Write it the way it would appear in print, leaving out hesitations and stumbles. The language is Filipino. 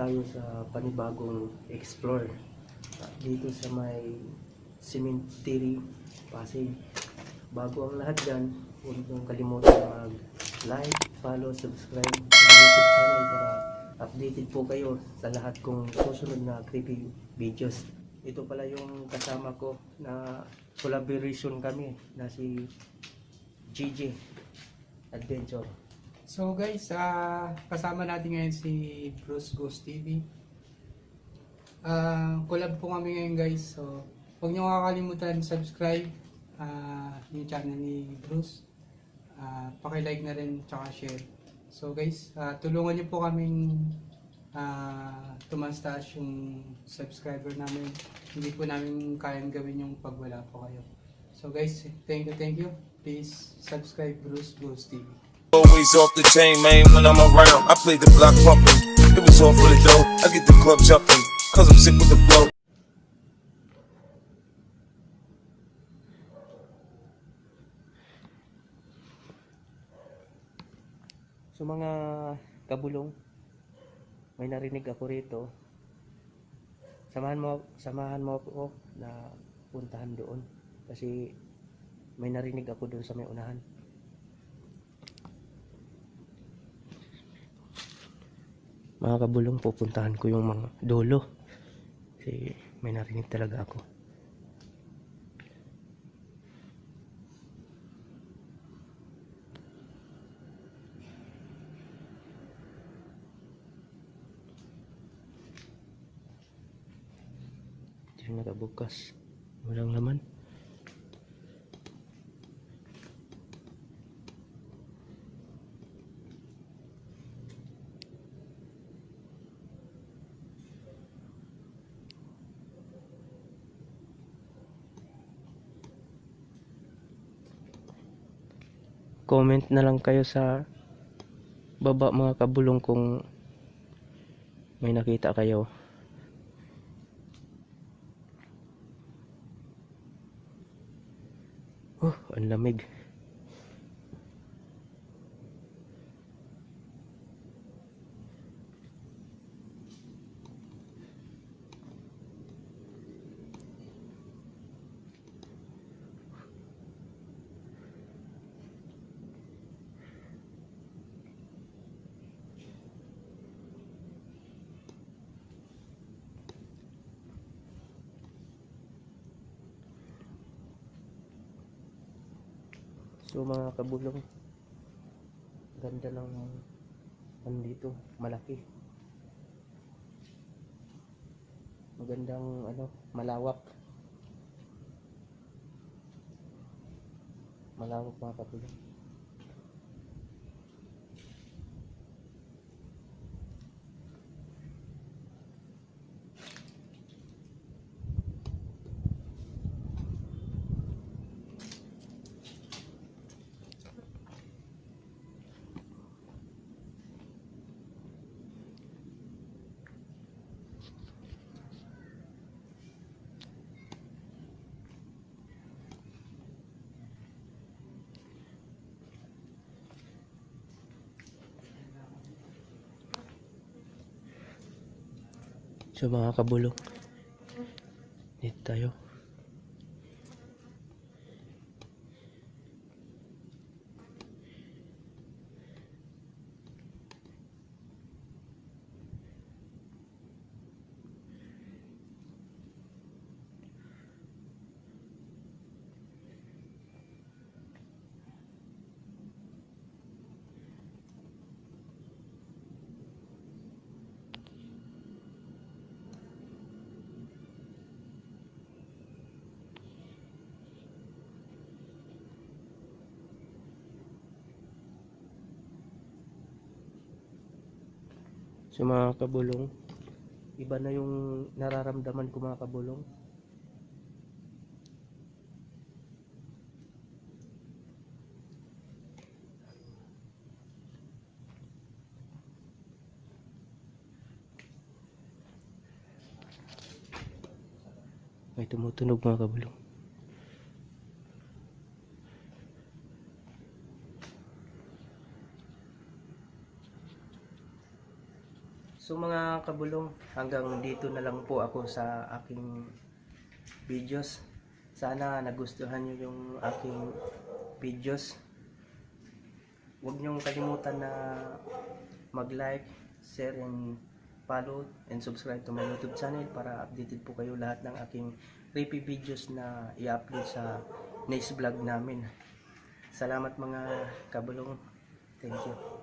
tayo sa panibagong explore dito sa may cemetery Pasig. Bago ang lahat dyan, huwag niyong kalimutan mag-like, follow, subscribe sa YouTube channel para updated po kayo sa lahat kong susunod na creepy videos. Ito pala yung kasama ko na collaboration kami na si GG Adventure. So guys, kasama natin ngayon si Bruce Ghost TV. Collab po kami ngayon guys. So huwag niyo kakalimutan subscribe yung channel ni Bruce. Paki-like na rin tsaka share. So guys, tulungan niyo po kaming tumaas yung subscriber namin. Hindi po namin kayang gawin yung pag wala po kayo. So guys, thank you. Please subscribe Bruce Ghost TV. Always off the chain, man, when I'm around. I play the block pumping. It was all for the dough. I get the club jumping, cause I'm sick with the flow. So mga kabulong, may narinig ako rito. Samahan mo ako na puntahan doon kasi may narinig ako doon sa may unahan. Mga kabulong, pupuntahan ko yung mga dulo kasi may narinig talaga ako. Hindi na nakabukas, walang laman. Comment na lang kayo sa baba mga kabulong kung may nakita kayo. Ang lamig. So mga kabulong, ganda ng dito, malaki. Magandang malawak. Malawak mga kabulong. So mga kabulong, dito tayo. So mga kabulong, iba na yung nararamdaman ko mga kabulong. May tumutunog mga kabulong. So mga kabulong, hanggang dito na lang po ako sa aking videos. Sana nagustuhan nyo yung aking videos. Huwag nyong kalimutan na mag-like, share, and follow and subscribe to my YouTube channel para updated po kayo lahat ng aking creepy videos na i-upload sa next vlog namin. Salamat mga kabulong. Thank you.